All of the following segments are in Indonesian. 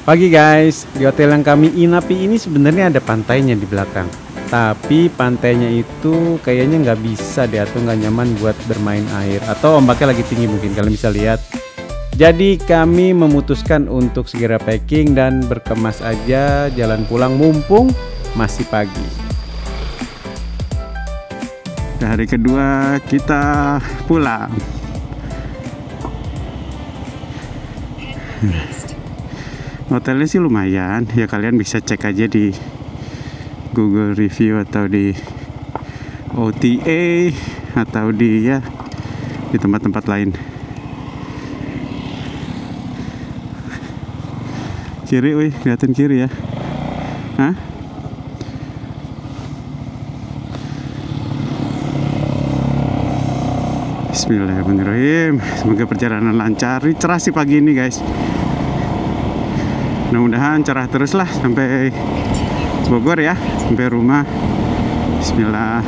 Pagi guys, di hotel yang kami inapi ini sebenarnya ada pantainya di belakang. Tapi pantainya itu kayaknya nggak bisa deh atau nggak nyaman buat bermain air. Atau ombaknya lagi tinggi mungkin kalian bisa lihat. Jadi kami memutuskan untuk segera packing dan berkemas aja jalan pulang mumpung masih pagi. Hari kedua kita pulang. Hotelnya sih lumayan, ya kalian bisa cek aja di Google review atau di OTA atau di tempat-tempat lain. Kiri, wih, kelihatan kiri ya. Hah? Bismillahirrahmanirrahim. Semoga perjalanan lancar. Ini cerah sih pagi ini guys. Mudah-mudahan cerah terus lah sampai Bogor ya, sampai rumah. Bismillah.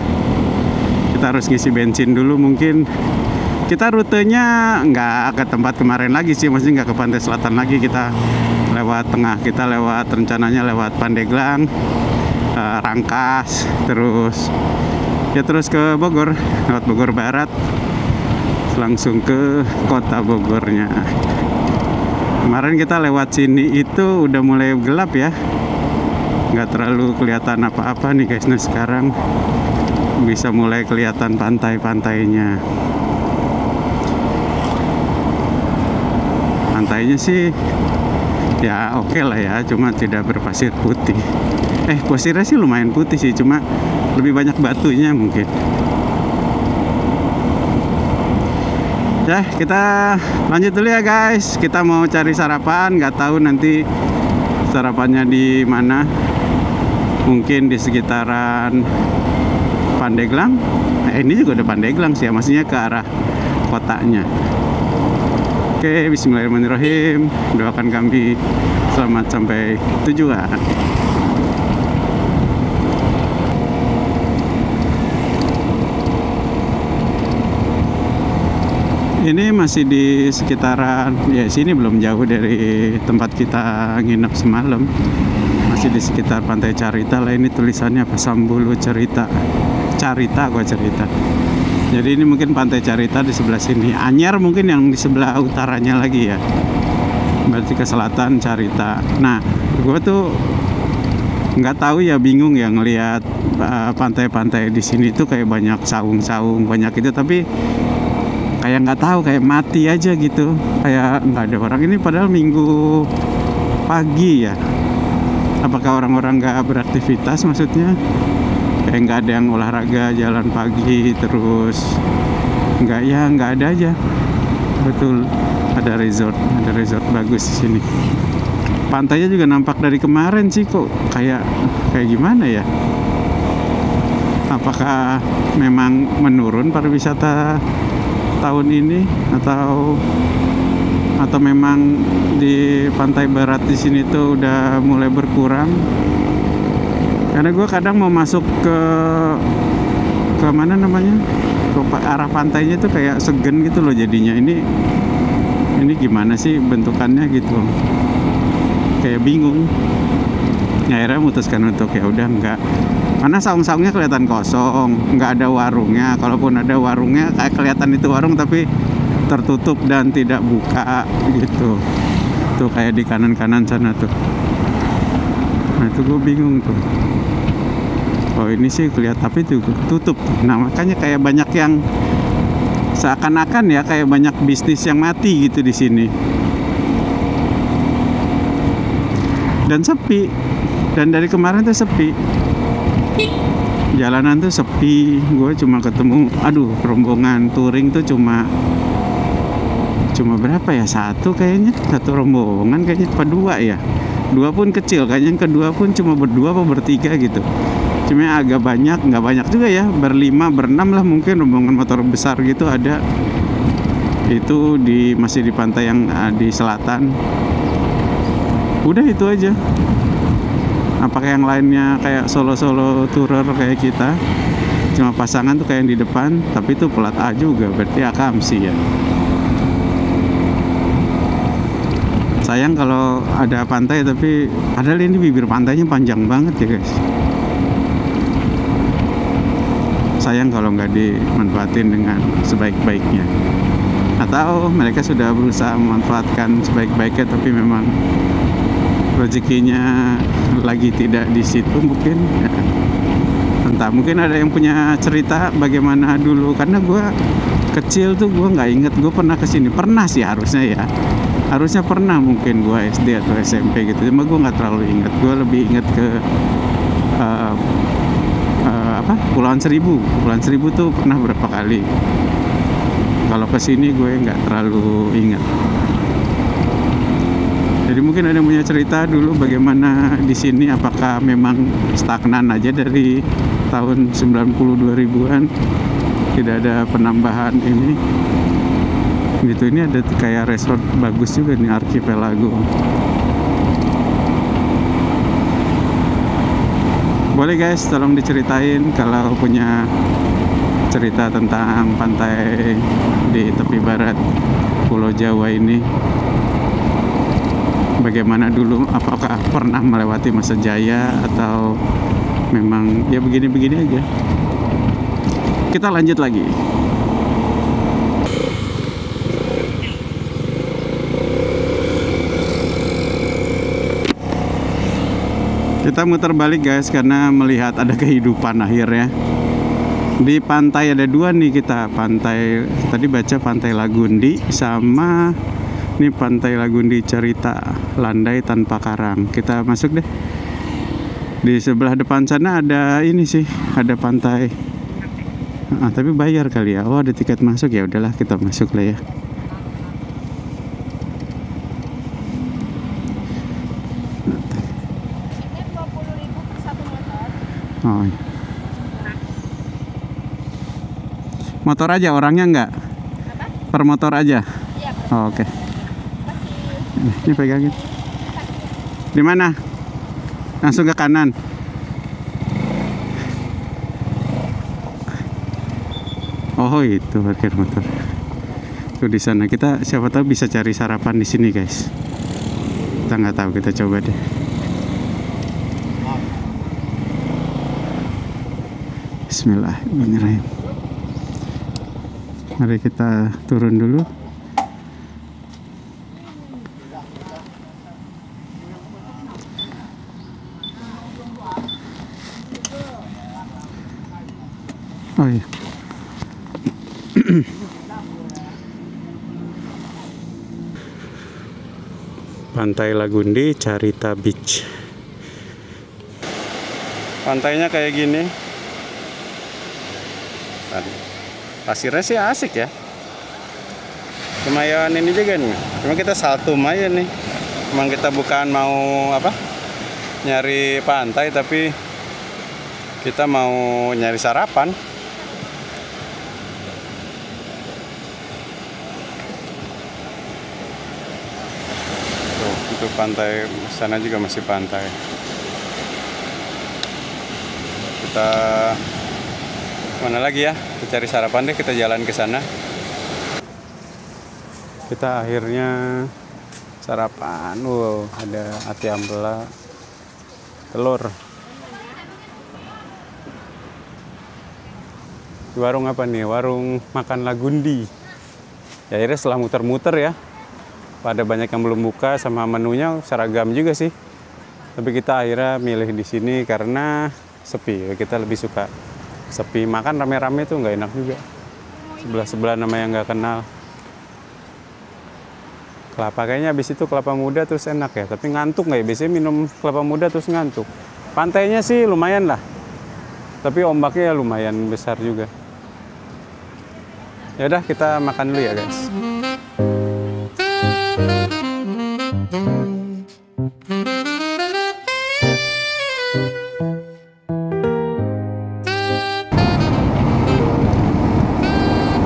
Kita harus ngisi bensin dulu mungkin. Kita rutenya nggak ke tempat kemarin lagi sih, maksudnya nggak ke pantai selatan lagi. Kita lewat tengah, kita lewat rencananya lewat Pandeglang, Rangkas, terus ke Bogor, lewat Bogor Barat, langsung ke kota Bogornya. Kemarin kita lewat sini itu udah mulai gelap ya, nggak terlalu kelihatan apa-apa nih guys. Nah sekarang bisa mulai kelihatan pantai-pantainya. Pantainya sih ya oke lah ya, cuma tidak berpasir putih. Pasirnya sih lumayan putih sih, cuma lebih banyak batunya mungkin. Ya, kita lanjut dulu ya guys. Kita mau cari sarapan, nggak tahu nanti sarapannya di mana. Mungkin di sekitaran Pandeglang. Ini juga udah Pandeglang sih ya, maksudnya ke arah kotanya. Oke, bismillahirrahmanirrahim. Doakan kami selamat sampai tujuan. Ini masih di sekitaran, ya sini belum jauh dari tempat kita nginep semalam. Masih di sekitar Pantai Carita lah. Ini tulisannya apa? Sambulu Cerita. Carita, gua cerita. Jadi ini mungkin Pantai Carita di sebelah sini. Anyar mungkin yang di sebelah utaranya lagi ya. Berarti ke selatan Carita. Nah, gua tuh nggak tahu ya, bingung ya ngelihat pantai-pantai di sini tuh kayak banyak saung-saung, banyak itu, tapi kayak nggak tahu, kayak mati aja gitu, kayak nggak ada orang. Ini padahal minggu pagi ya. Apakah orang-orang nggak beraktivitas maksudnya? Kayak nggak ada yang olahraga jalan pagi, terus nggak ada aja. Betul, ada resort bagus di sini. Pantainya juga nampak dari kemarin sih kok kayak gimana ya? Apakah memang menurun pariwisata tahun ini atau memang di pantai barat di sini tuh udah mulai berkurang? Karena gue kadang mau masuk ke mana namanya, ke arah pantainya tuh kayak segen gitu loh jadinya. Ini gimana sih bentukannya gitu, kayak bingung. Akhirnya memutuskan untuk ya udah enggak, karena saung-saungnya kelihatan kosong, nggak ada warungnya. Kalaupun ada warungnya kayak kelihatan itu warung tapi tertutup dan tidak buka gitu. Tuh kayak di kanan-kanan sana tuh. Nah itu gue bingung tuh. Oh ini sih kelihatan tapi itu tutup. Nah makanya kayak banyak yang seakan-akan ya kayak banyak bisnis yang mati gitu di sini. Dan sepi. Dan dari kemarin tuh sepi. Jalanan tuh sepi. Gue cuma ketemu, rombongan touring tuh cuma berapa ya? Satu rombongan kayaknya, apa dua ya? Dua pun kecil, kayaknya yang kedua pun cuma berdua apa bertiga gitu. Cuma agak banyak, nggak banyak juga ya, berlima, berenam lah mungkin rombongan motor besar gitu ada. Itu masih di pantai yang di selatan. Udah itu aja. Apakah yang lainnya kayak solo tourer kayak kita, cuma pasangan tuh kayak yang di depan, tapi itu pelat A juga, berarti akamsi ya. Sayang kalau ada pantai, tapi padahal ini bibir pantainya panjang banget ya guys. Sayang kalau nggak dimanfaatin dengan sebaik-baiknya. Atau mereka sudah berusaha memanfaatkan sebaik-baiknya, tapi memang rezekinya lagi tidak di situ mungkin ya. Entah, mungkin ada yang punya cerita bagaimana dulu, karena gue kecil tuh gue nggak inget gue pernah kesini. Pernah sih harusnya pernah, mungkin gue SD atau SMP gitu, cuma gue nggak terlalu inget. Gue lebih inget ke Kepulauan Seribu tuh pernah berapa kali. Kalau kesini gue nggak terlalu inget. Jadi mungkin ada yang punya cerita dulu bagaimana di sini, apakah memang stagnan aja dari tahun 90 2000-an, tidak ada penambahan ini. Gitu, ini ada kayak resort bagus juga nih, Archipelago. Boleh guys, tolong diceritain kalau punya cerita tentang pantai di tepi barat Pulau Jawa ini. Bagaimana dulu, apakah pernah melewati masa jaya atau memang ya begini-begini aja. Kita lanjut lagi. Kita muter balik guys, karena melihat ada kehidupan akhirnya. Di pantai ada dua nih kita. Pantai, tadi baca Pantai Lagundi sama ini Pantai Lagundi Cerita, landai tanpa karang. Kita masuk deh. Di sebelah depan sana ada ini sih, ada pantai. Tapi bayar kali ya. Oh, ada tiket masuk, ya udahlah kita masuk lah ya. Oh, iya. Motor aja, orangnya enggak? Apa? Per motor aja? Iya. Oh, oke. Ini pegangin. Di mana? Langsung ke kanan. Oh, itu parkir motor. Tuh di sana, kita siapa tahu bisa cari sarapan di sini guys. Kita nggak tahu, kita coba deh. Bismillahirrahmanirrahim. Mari kita turun dulu. Oh iya. Pantai Lagundi Carita Beach. Pantainya kayak gini. Pasirnya sih asik ya. Lumayan ini juga nih. Cuma kita saltum aja nih. Emang kita bukan mau nyari pantai, tapi kita mau nyari sarapan. Tuh, itu pantai sana juga masih pantai. Kita mana lagi ya? Kita cari sarapan deh, kita jalan ke sana. Kita akhirnya sarapan. Wow, ada ati ampela, telur. Di warung apa nih? Warung makan Lagundi. Ya akhirnya setelah muter-muter ya, pada banyak yang belum buka, sama menunya seragam juga sih. Tapi kita akhirnya milih di sini karena sepi. Kita lebih suka sepi. Makan rame-rame tuh nggak enak juga. Sebelah-sebelah namanya nggak kenal. Kelapa kayaknya habis itu kelapa muda terus enak ya. Tapi ngantuk nggak ya? Biasanya minum kelapa muda terus ngantuk. Pantainya sih lumayan lah. Tapi ombaknya lumayan besar juga. Ya udah, kita makan dulu ya guys.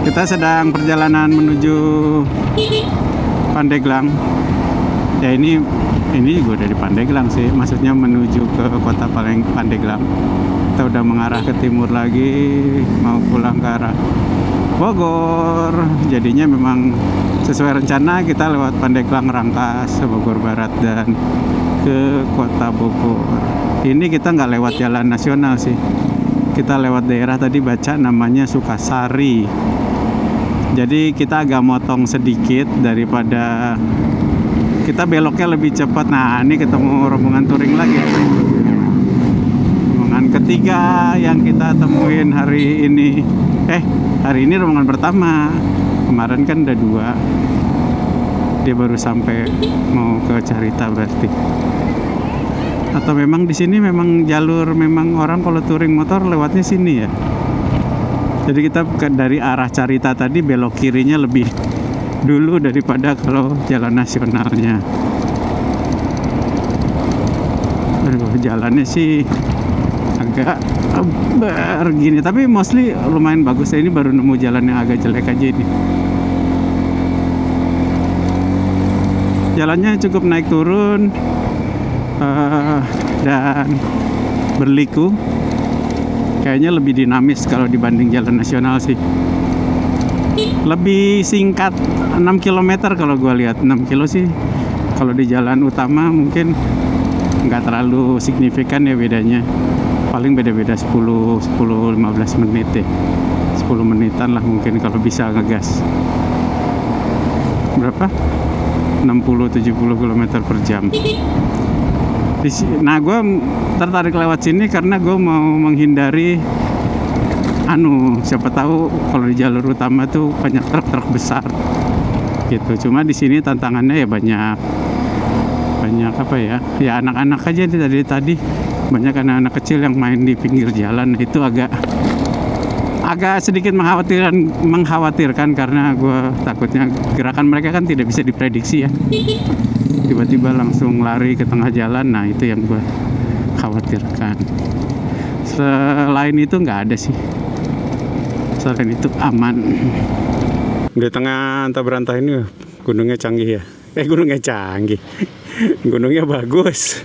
Kita sedang perjalanan menuju Pandeglang. Ya ini gue udah di Pandeglang sih. Maksudnya menuju ke kota Pandeglang. Kita udah mengarah ke timur lagi, mau pulang ke arah Bogor. Jadinya memang sesuai rencana kita lewat Pandeglang, Rangkas, Bogor Barat dan ke kota Bogor. Ini kita nggak lewat jalan nasional sih. Kita lewat daerah tadi baca namanya Sukasari. Jadi kita agak motong sedikit daripada kita beloknya lebih cepat. Nah, ini ketemu rombongan touring lagi. Rombongan ketiga yang kita temuin hari ini. Hari ini rombongan pertama. Kemarin kan udah 2. Dia baru sampai mau ke Carita berarti. Atau memang di sini memang jalur, memang orang kalau touring motor lewatnya sini ya. Jadi kita dari arah Carita tadi belok kirinya lebih dulu daripada kalau jalan nasionalnya. Aduh, jalannya sih agak begini, tapi mostly lumayan bagus. Ini baru nemu jalan yang agak jelek aja ini. Jalannya cukup naik turun dan berliku. Kayaknya lebih dinamis kalau dibanding jalan nasional sih. Lebih singkat 6 km kalau gue lihat. 6 kilo sih kalau di jalan utama mungkin nggak terlalu signifikan ya bedanya. Paling beda-beda 10-15 menit ya. 10 menitan lah mungkin kalau bisa ngegas. Berapa? 60-70 km per jam. Nah, gue tertarik lewat sini karena gue mau menghindari siapa tahu kalau di jalur utama tuh banyak truk-truk besar gitu. Cuma di sini tantangannya ya banyak apa ya anak-anak aja dari tadi banyak anak-anak kecil yang main di pinggir jalan. Itu agak sedikit mengkhawatirkan karena gue takutnya gerakan mereka kan tidak bisa diprediksi ya, tiba-tiba langsung lari ke tengah jalan. Nah, itu yang gue khawatirkan. Selain itu nggak ada sih. Selain itu aman. Di tengah antah berantah ini gunungnya canggih ya. Gunungnya canggih. Gunungnya bagus.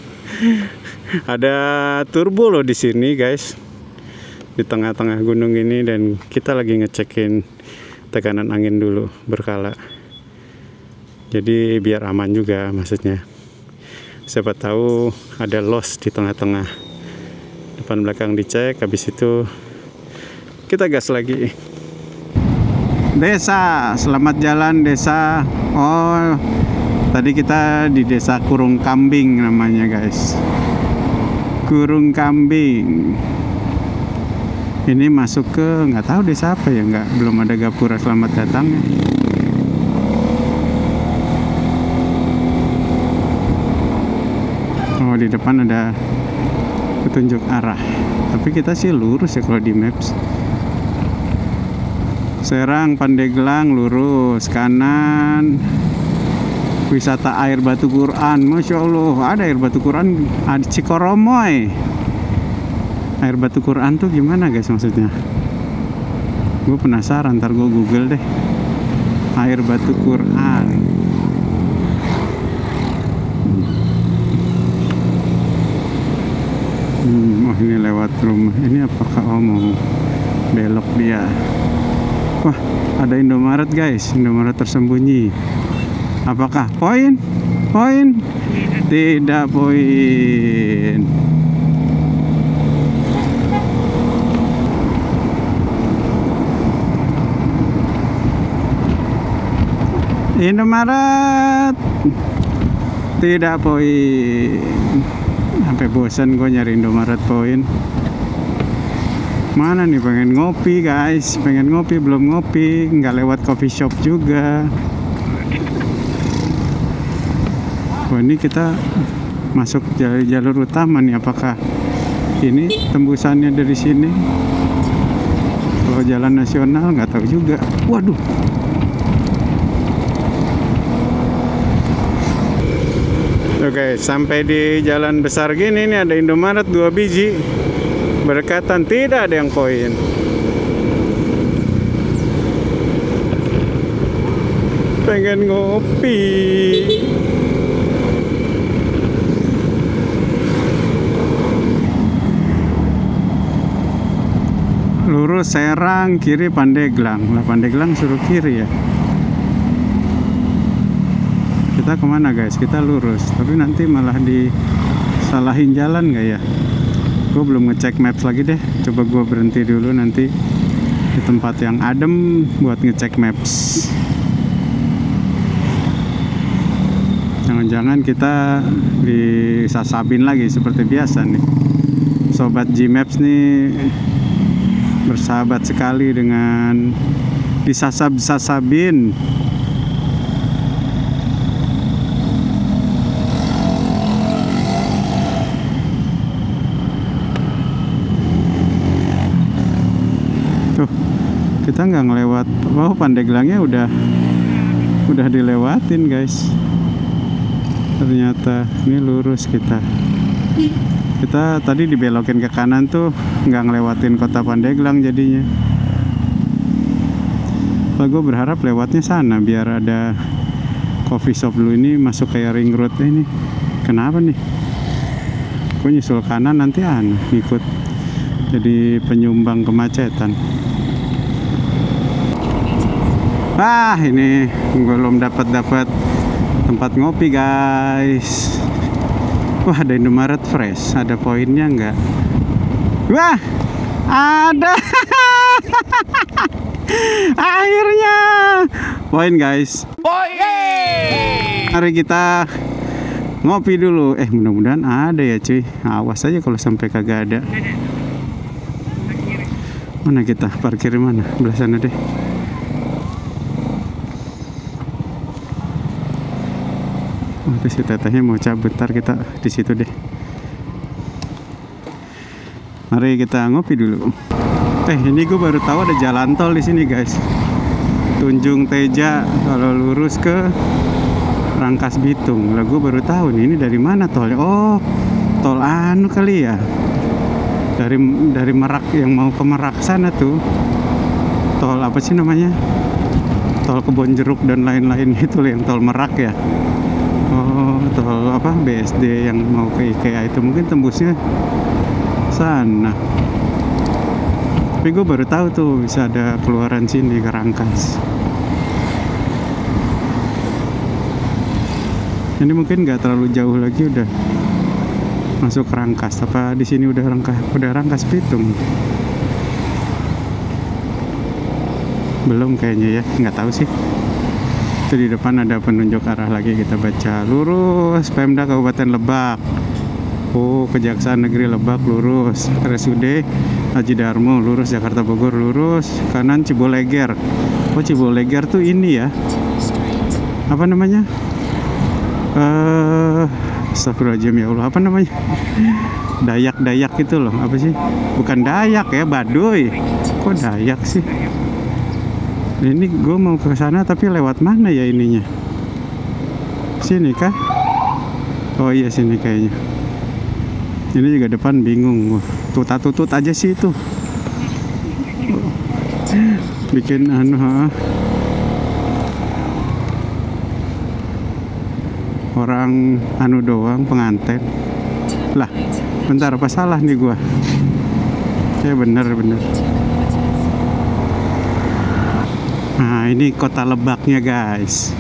Ada turbo loh di sini, guys. Di tengah-tengah gunung ini, dan kita lagi ngecekin tekanan angin dulu berkala. Jadi biar aman juga maksudnya. Siapa tahu ada loss di tengah-tengah. Depan belakang dicek, habis itu kita gas lagi. Desa, selamat jalan desa. Oh, tadi kita di desa Kurung Kambing namanya, guys. Kurung Kambing. Ini masuk ke nggak tahu desa apa ya, belum ada gapura selamat datang ya. Oh, di depan ada petunjuk arah, tapi kita sih lurus ya kalau di maps. Serang Pandeglang lurus kanan. Wisata air batu Quran, Masya Allah, ada air batu Quran, ada Cikoromoy. Air batu Quran tuh gimana, guys, maksudnya? Gue penasaran, ntar gue google deh. Air batu Quran. Oh, ini lewat rumah. Ini apakah mau belok dia? Wah, ada Indomaret, guys. Indomaret tersembunyi. Apakah poin? Tidak poin. Indomaret tidak poin. Sampai bosan gue nyari Indomaret poin. Mana nih, pengen ngopi, guys, belum ngopi, nggak lewat coffee shop juga. Wah, ini kita masuk jalur utama nih. Apakah ini tembusannya dari sini? Kalau jalan nasional nggak tahu juga. Waduh. Oke, sampai di jalan besar gini nih ada Indomaret 2 biji. Berdekatan, tidak ada yang poin. Pengen ngopi. lurus Serang, kiri Pandeglang. Lah Pandeglang suruh kiri ya. Kita kemana guys? Kita lurus, tapi nanti malah disalahin jalan nggak ya? Gue belum ngecek maps lagi deh. Coba gue berhenti dulu nanti di tempat yang adem buat ngecek maps. Jangan-jangan kita disasabin lagi seperti biasa nih. Sobat Gmaps nih bersahabat sekali dengan disasab-sasabin. Tuh, kita nggak ngelewat. Oh, Pandeglangnya udah dilewatin guys. Ternyata ini lurus kita tadi dibelokin ke kanan tuh nggak ngelewatin kota Pandeglang jadinya. Gue berharap lewatnya sana biar ada coffee shop dulu. Ini masuk kayak ring road ini. Kenapa nih? Gue nyusul kanan nanti ikut jadi penyumbang kemacetan. Ini belum dapat tempat ngopi guys. Wah, ada Indomaret Fresh. Ada poinnya nggak? Wah, ada. Akhirnya poin guys. Mari kita ngopi dulu. Mudah-mudahan ada ya cuy. Awas aja kalau sampai kagak ada. Mana kita parkir mana? Belah sana deh. Terus si tetehnya mau cabut, ntar kita di situ deh. Mari kita ngopi dulu. Ini gue baru tahu ada jalan tol di sini guys. Tunjung Teja kalau lurus ke Rangkas Bitung. Lah gue baru tahu nih, ini dari mana tolnya? Oh, tol kali ya. Dari Merak yang mau ke Merak sana tuh. Tol apa sih namanya? Tol Kebonjeruk dan lain-lain itu yang tol Merak ya. Oh, tol apa BSD yang mau ke IKEA itu mungkin tembusnya sana. Tapi gue baru tahu tuh bisa ada keluaran sini ke Rangkas. Ini mungkin nggak terlalu jauh lagi udah masuk ke Rangkas. Apa di sini udah Rangkas Bitung? Belum kayaknya ya, nggak tahu sih. Di depan ada penunjuk arah lagi, kita baca lurus Pemda Kabupaten Lebak. Oh, Kejaksaan Negeri Lebak lurus, RSUD Haji Darmo lurus, Jakarta Bogor lurus, kanan Ciboleger. Oh, Ciboleger tuh ini ya, apa namanya? Astagfirullahaladzim ya Allah, apa namanya? Dayak itu loh, apa sih? Bukan Dayak ya, Baduy. Kok Dayak sih? Ini gue mau ke sana tapi lewat mana ya ininya? Sini kah? Oh iya sini kayaknya. Ini juga depan bingung. Tutut aja sih itu. Bikin orang doang pengantin. Lah, bentar apa salah nih gue? Ya bener. Nah, ini kota Lebaknya guys.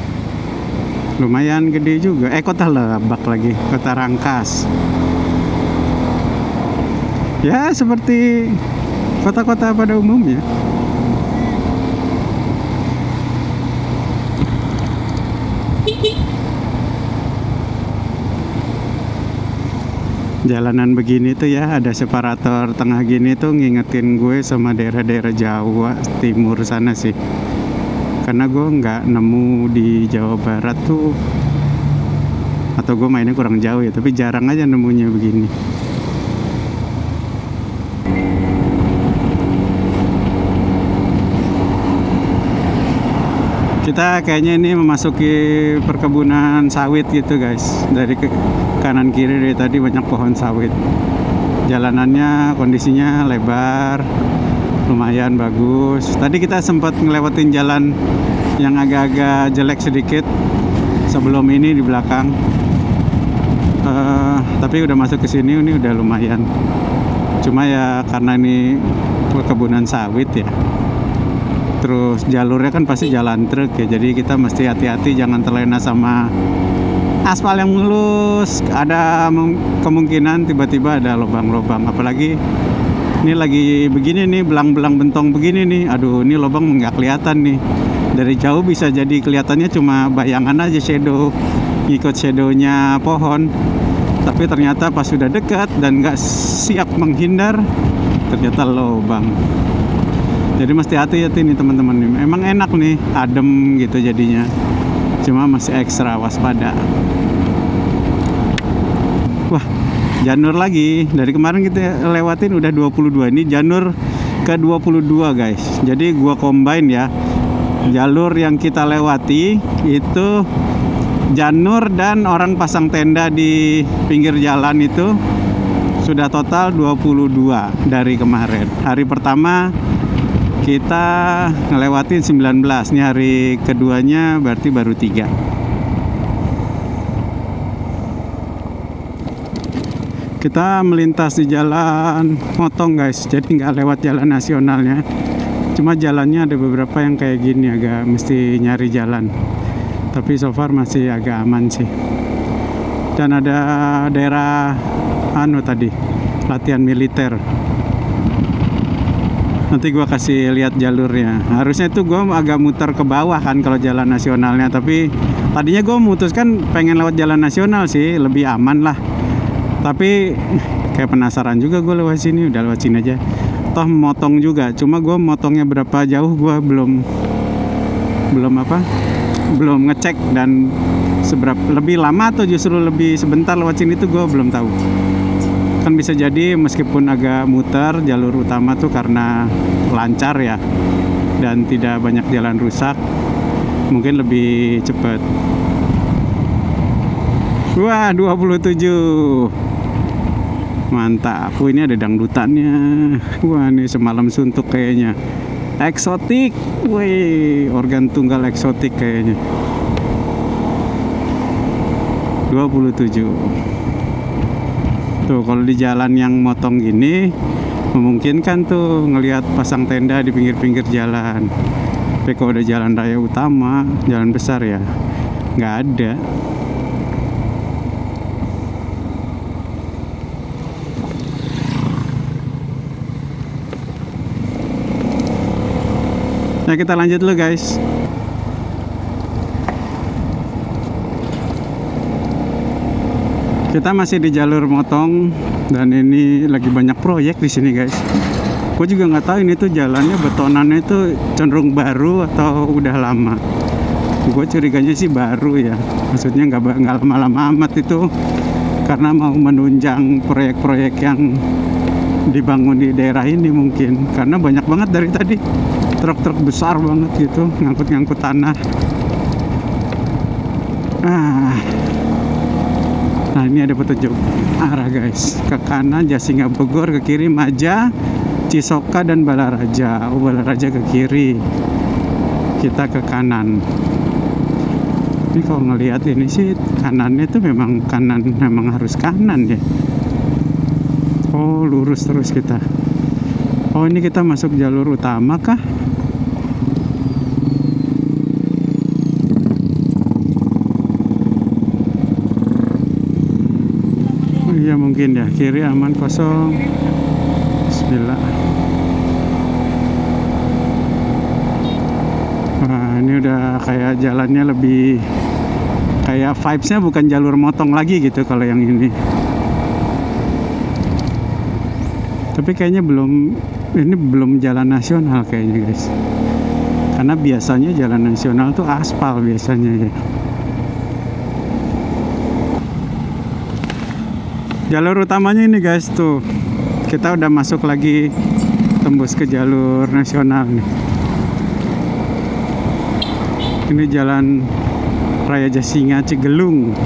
Lumayan gede juga. Kota Lebak lagi, kota Rangkas. Ya, seperti kota-kota pada umumnya. Jalanan begini tuh ya, ada separator tengah gini tuh ngingetin gue sama daerah-daerah Jawa Timur sana sih. Karena gue nggak nemu di Jawa Barat tuh, atau gue mainnya kurang jauh ya, tapi jarang aja nemunya begini. Kita kayaknya ini memasuki perkebunan sawit gitu guys. Dari kanan kiri dari tadi banyak pohon sawit. Jalanannya kondisinya lebar, lumayan bagus. Tadi kita sempat ngelewatin jalan yang agak-agak jelek sedikit sebelum ini di belakang. Tapi udah masuk ke sini, ini udah lumayan. Cuma ya karena ini perkebunan sawit ya, terus jalurnya kan pasti jalan truk ya, jadi kita mesti hati-hati jangan terlena sama aspal yang mulus. Ada kemungkinan tiba-tiba ada lubang-lubang, apalagi ini lagi begini nih, belang-belang bentong begini nih. Aduh, ini lubang nggak kelihatan nih. Dari jauh bisa jadi kelihatannya cuma bayangan aja, shadow, ikut shadownya pohon. Tapi ternyata pas sudah dekat dan nggak siap menghindar, ternyata lubang. Jadi mesti hati-hati nih teman-teman. Emang enak nih, adem gitu jadinya. Cuma masih ekstra waspada. Wah, janur lagi. Dari kemarin kita lewatin udah 22. Ini janur ke 22 guys. Jadi gua combine ya. Jalur yang kita lewati itu janur dan orang pasang tenda di pinggir jalan itu sudah total 22 dari kemarin. Hari pertama kita ngelewatin 19. Ini hari keduanya berarti baru 3. Kita melintas di jalan motong guys, jadi nggak lewat jalan nasionalnya. Cuma jalannya ada beberapa yang kayak gini, agak mesti nyari jalan. Tapi so far masih agak aman sih. Dan ada daerah tadi latihan militer. Nanti gua kasih lihat jalurnya. Harusnya itu gua agak muter ke bawah kan kalau jalan nasionalnya, tapi tadinya gua memutuskan pengen lewat jalan nasional sih, lebih aman lah. Tapi kayak penasaran juga gue lewat sini, udah lewat sini aja. Toh motong juga, cuma gue motongnya berapa jauh gue belum ngecek, dan seberapa lebih lama atau justru lebih sebentar lewat sini tuh gue belum tahu. Kan bisa jadi meskipun agak muter jalur utama tuh karena lancar ya dan tidak banyak jalan rusak, mungkin lebih cepat. Wah, 27. Mantap. Ini ada dangdutannya. Wah, ini semalam suntuk kayaknya. Eksotik. Wih, organ tunggal eksotik kayaknya. 27. Tuh, kalau di jalan yang motong gini memungkinkan tuh ngelihat pasang tenda di pinggir-pinggir jalan. Tapi kalau udah jalan raya utama, jalan besar ya, nggak ada. Nah, kita lanjut dulu guys. Kita masih di jalur motong dan ini lagi banyak proyek di sini guys. Gue juga nggak tahu ini tuh jalannya betonannya itu cenderung baru atau udah lama. Gue curiganya sih baru ya. Maksudnya nggak lama-lama amat itu, karena mau menunjang proyek-proyek yang dibangun di daerah ini mungkin. Karena banyak banget dari tadi truk-truk besar banget gitu ngangkut-ngangkut tanah. Nah, ini ada petunjuk arah guys. Ke kanan Jasinga Bogor, ke kiri Maja, Cisoka dan Balaraja. Oh, Balaraja ke kiri, kita ke kanan. Ini kalau ngelihat ini sih kanannya itu memang kanan, memang harus kanan ya. Oh, lurus terus kita. Oh, ini kita masuk jalur utama kah? Oh, iya mungkin ya, kiri aman kosong. Bismillah. Wah, ini udah kayak jalannya lebih kayak vibes-nya bukan jalur motong lagi gitu kalau yang ini. Tapi kayaknya ini belum jalan nasional kayaknya guys. Karena biasanya jalan nasional tuh aspal biasanya ya. Jalur utamanya ini guys tuh. Kita udah masuk lagi, tembus ke jalur nasional nih. Ini jalan Raya Jasinga Cigelung.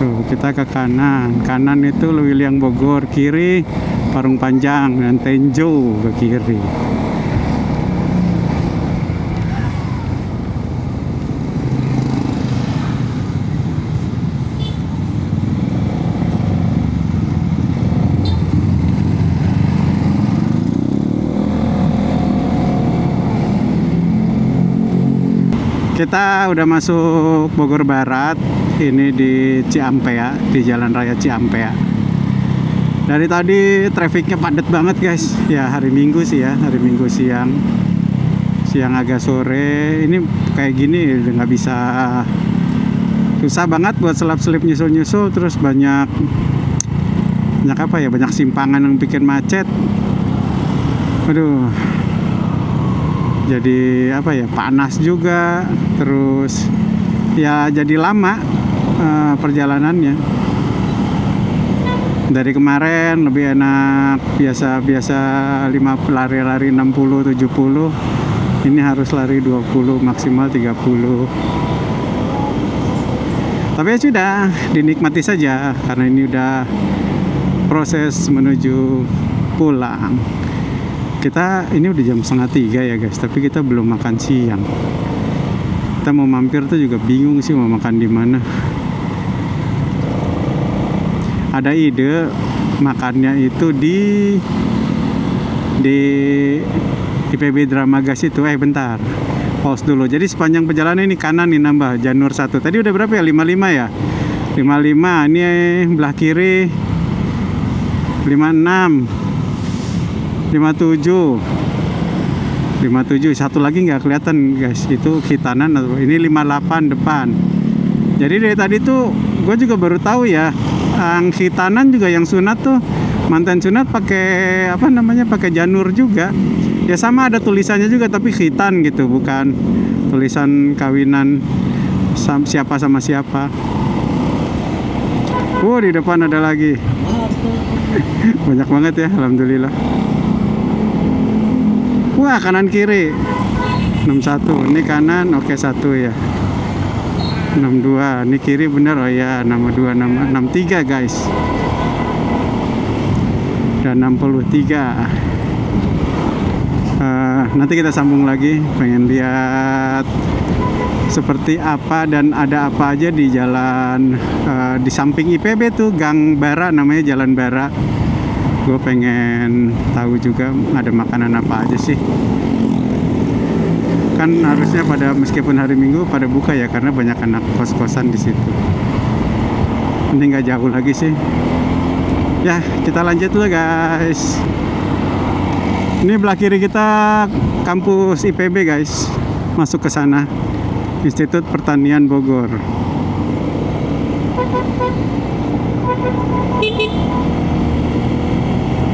Tuh, kita ke kanan. Kanan itu Lewiliang Bogor, kiri Parung Panjang dan Tenjo ke kiri. Kita udah masuk Bogor Barat. Ini di Ciampea, di Jalan Raya Ciampea. Dari tadi trafficnya padat banget guys. Ya hari Minggu sih ya, hari Minggu siang agak sore. Ini kayak gini udah nggak bisa, susah banget buat selap-selip nyusul-nyusul. Terus banyak apa ya, banyak simpangan yang bikin macet. Aduh, jadi apa ya, panas juga, terus ya jadi lama perjalanannya. Dari kemarin lebih enak, biasa lari-lari 60-70, ini harus lari 20 maksimal 30. Tapi ya sudah, dinikmati saja karena ini udah proses menuju pulang. Kita ini udah jam 2:30 ya guys, tapi kita belum makan siang. Kita mau mampir tuh juga bingung sih mau makan di mana. Ada ide makannya itu di IPB Dramagas itu. Bentar, pause dulu. Jadi sepanjang perjalanan ini kanan nih nambah Janur 1. Tadi udah berapa ya? 55 ya? 55. Ini belah kiri 56. 57, satu lagi nggak kelihatan guys, itu khitanan. Atau ini 58 depan. Jadi dari tadi tuh gue juga baru tahu ya, yang khitanan juga yang sunat tuh, mantan sunat pakai apa namanya, pakai janur juga ya. Sama ada tulisannya juga tapi khitan gitu, bukan tulisan kawinan siapa sama siapa. Di depan ada lagi. Banyak banget ya, alhamdulillah. Wah, kanan kiri 61, ini kanan, oke 1 ya. 62, ini kiri bener, oh ya, 62, 63 guys. Dan 63. Nanti kita sambung lagi, pengen lihat seperti apa dan ada apa aja di jalan di samping IPB tuh, Gang Bara namanya, Jalan Bara. Gue pengen tahu juga ada makanan apa aja sih. Kan harusnya pada, meskipun hari Minggu pada buka ya, karena banyak anak kos-kosan di situ. Ini nggak jauh lagi sih. Ya, kita lanjut dulu guys. Ini belah kiri kita kampus IPB guys. Masuk ke sana. Institut Pertanian Bogor.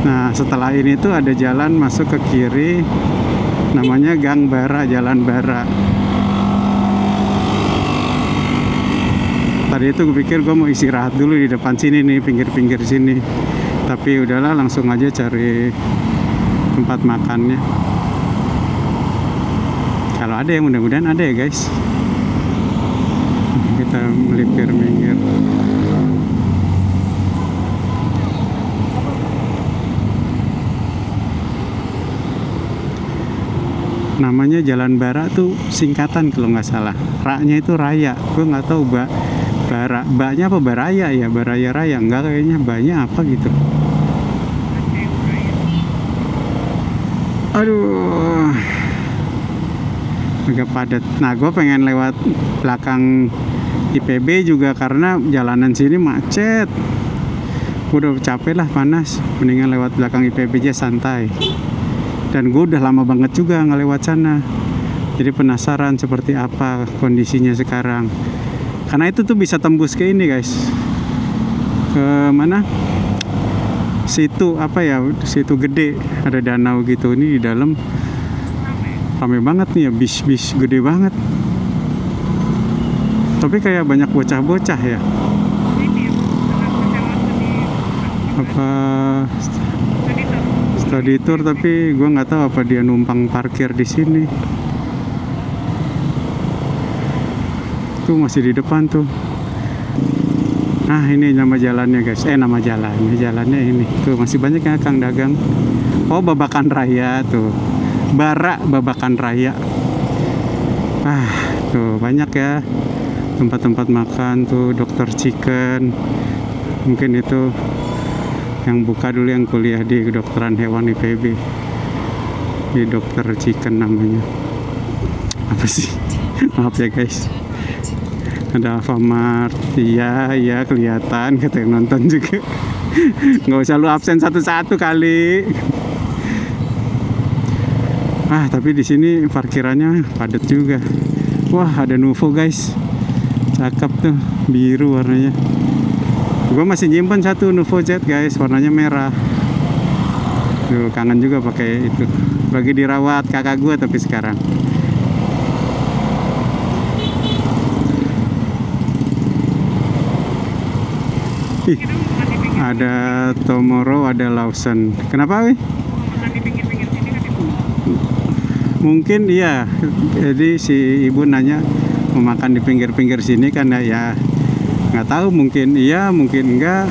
Nah, setelah ini tuh ada jalan masuk ke kiri, namanya Gang Bara, Jalan Bara. Tadi itu gue pikir gue mau istirahat dulu di depan sini nih, pinggir-pinggir sini. Tapi udahlah, langsung aja cari tempat makannya. Kalau ada, yang mudah-mudahan ada ya guys. Kita melipir minggir. Namanya Jalan Bara tuh singkatan kalau nggak salah. Ra-nya itu raya. Gue nggak tahu bara. Ba-nya apa baraya ya? Baraya raya. Enggak, kayaknya ba-nya apa gitu. Aduh. Agak padat. Nah, gue pengen lewat belakang IPB juga karena jalanan sini macet. Udah capek lah, panas. Mendingan lewat belakang IPB aja santai. Dan gue udah lama banget juga nggak lewat sana. Jadi penasaran seperti apa kondisinya sekarang. Karena itu tuh bisa tembus ke ini guys. Ke mana? Situ apa ya? Situ gede. Ada danau gitu. Ini di dalam ramai banget nih ya. Bis gede banget. Tapi kayak banyak bocah-bocah ya. Apa study tour, tapi gue nggak tahu apa dia numpang parkir di sini. Tuh masih di depan tuh. Nah, ini nama jalannya guys. Nama jalannya ini. Tuh masih banyak ya kang dagang. Oh, Babakan Raya tuh. Bara Babakan Raya. Tuh banyak ya tempat-tempat makan tuh. Dr. Chicken. Mungkin itu yang buka dulu, yang kuliah di kedokteran hewan IPB. Di Dr. Chicken namanya. Apa sih? Maaf ya guys. Ada Alfamart. Iya, iya kelihatan kata yang nonton juga. Nggak usah lu absen satu-satu kali. Ah, tapi di sini parkirannya padat juga. Wah, ada Nuvo guys. Cakep tuh, biru warnanya. Gue masih nyimpen satu Nuvo Z guys, warnanya merah. Duh, kangen juga pakai itu. Lagi dirawat kakak gue tapi sekarang. Ih, ada Tomorrow, ada Lawson. Kenapa wih? Mungkin iya. Jadi si ibu nanya mau makan di pinggir-pinggir sini kan ya. Nggak tahu, mungkin iya, mungkin enggak.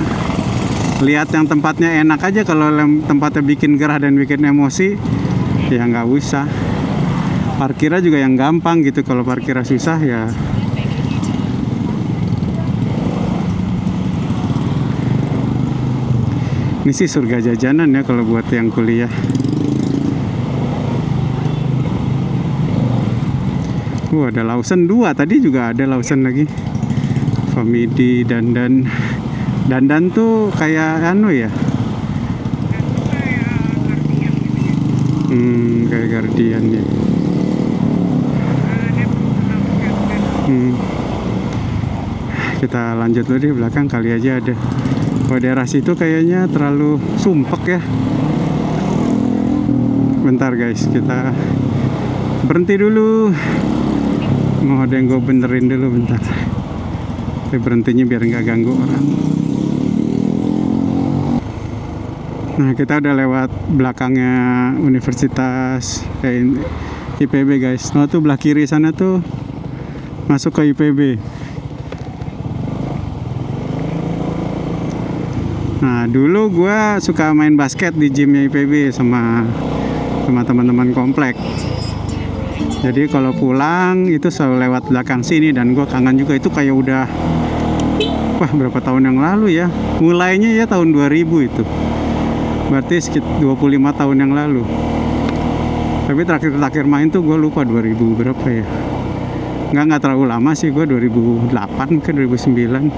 Lihat yang tempatnya enak aja. Kalau tempatnya bikin gerah dan bikin emosi, ya nggak usah. Parkirnya juga yang gampang gitu. Kalau parkirnya susah ya. Ini sih surga jajanan ya kalau buat yang kuliah. Ada Lawson 2, tadi juga ada Lawson lagi. Famidi, Dandan. Dandan tuh kayak anu ya. Kayak Guardian ya. Kita lanjut dulu di belakang, kali aja ada. Kalau daerah situ kayaknya terlalu sumpek ya. Bentar guys, kita berhenti dulu. Mau ada yang gue benerin dulu bentar. Tapi berhentinya biar nggak ganggu orang. Nah, kita udah lewat belakangnya Universitas IPB guys. Nah tuh belah kiri sana tuh masuk ke IPB. Nah dulu gue suka main basket di gymnya IPB sama teman-teman komplek. Jadi kalau pulang itu selalu lewat belakang sini, dan gue kangen juga. Itu kayak udah, wah berapa tahun yang lalu ya. Mulainya ya tahun 2000 itu. Berarti sekitar 25 tahun yang lalu. Tapi terakhir main tuh gue lupa 2000 berapa ya. Nggak terlalu lama sih, gue 2008 ke 2009.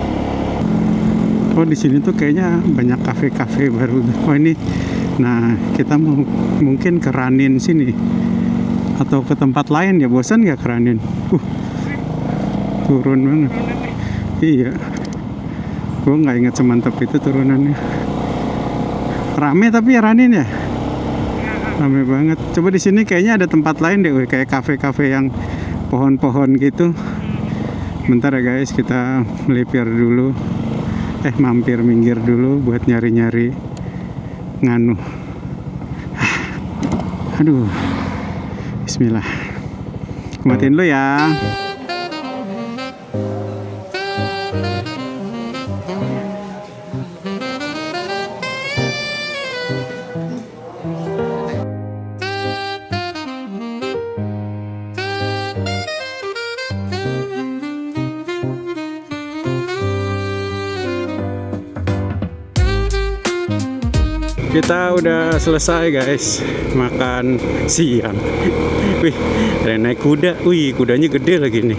Oh di sini tuh kayaknya banyak kafe-kafe baru. Oh ini, nah kita mau mungkin ke Ranin sini. Atau ke tempat lain ya, bosan nggak Keranin? Turun banget. Iya, gue nggak ingat semantap itu turunannya. Rame tapi ya Ranin ya, rame banget. Coba di sini kayaknya ada tempat lain deh, kayak kafe-kafe yang pohon-pohon gitu. Bentar ya guys, kita melipir dulu. Mampir minggir dulu buat nyari-nyari nganu. Aduh. Bismillah. Matiin dulu ya. Kita udah selesai guys makan siang. Wih, ada naik kuda. Wih, kudanya gede lagi nih.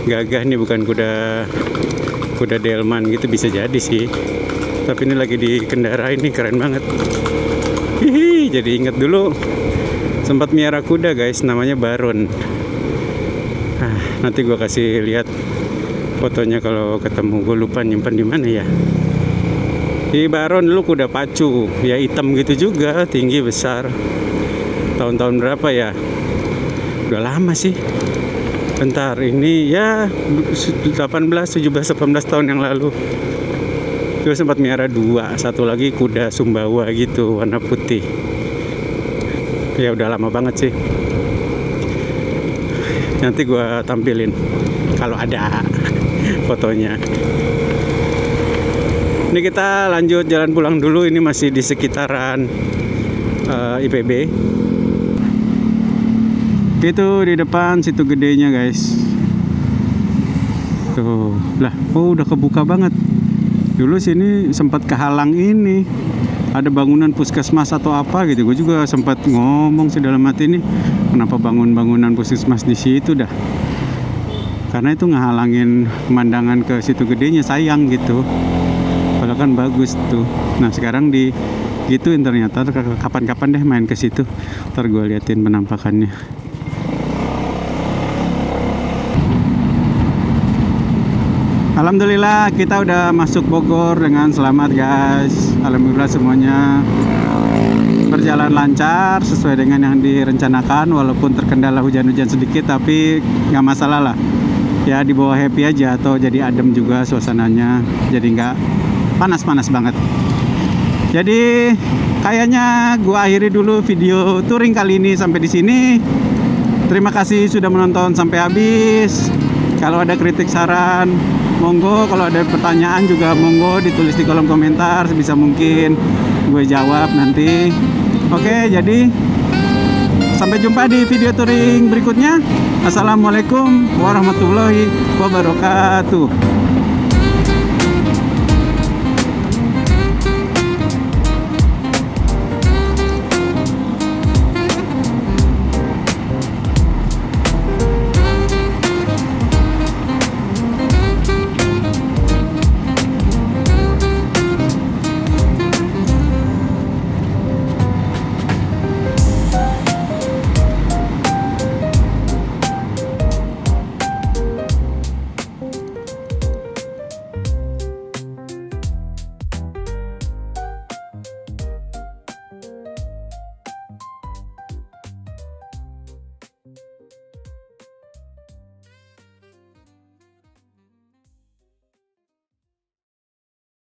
Gagah nih, bukan kuda delman gitu, bisa jadi sih. Tapi ini lagi dikendarain nih, keren banget. Hihi, jadi inget dulu sempat miara kuda guys, namanya Baron. Nah, nanti gua kasih lihat fotonya kalau ketemu. Gue lupa nyimpan di mana ya. Di Baron dulu kuda pacu, ya hitam gitu juga, tinggi besar. Tahun-tahun berapa ya? Udah lama sih. Bentar, ini ya 18, 17, 18 tahun yang lalu. Gue sempat miara 2, satu lagi kuda Sumbawa gitu, warna putih. Ya udah lama banget sih. Nanti gue tampilin kalau ada fotonya. Ini kita lanjut jalan pulang dulu. Ini masih di sekitaran IPB. Itu di depan situ gedenya guys. Tuh, lah, oh udah kebuka banget. Dulu sini sempat kehalang ini ada bangunan puskesmas atau apa gitu. Gue juga sempat ngomong sih dalam hati ini, kenapa bangun bangunan puskesmas di situ dah, karena itu ngehalangin pemandangan ke situ gedenya, sayang gitu. Padahal kan bagus tuh. Nah sekarang di gituin ternyata. Kapan-kapan deh main ke situ, ntar gue liatin penampakannya. Alhamdulillah kita udah masuk Bogor dengan selamat guys. Alhamdulillah semuanya berjalan lancar sesuai dengan yang direncanakan, walaupun terkendala hujan-hujan sedikit, tapi nggak masalah lah ya, di bawah happy aja. Atau jadi adem juga suasananya, jadi nggak panas-panas banget. Jadi kayaknya gua akhiri dulu video touring kali ini sampai di sini. Terima kasih sudah menonton sampai habis. Kalau ada kritik saran monggo, kalau ada pertanyaan juga monggo ditulis di kolom komentar, sebisa mungkin gue jawab nanti. Oke, jadi sampai jumpa di video touring berikutnya. Assalamualaikum warahmatullahi wabarakatuh.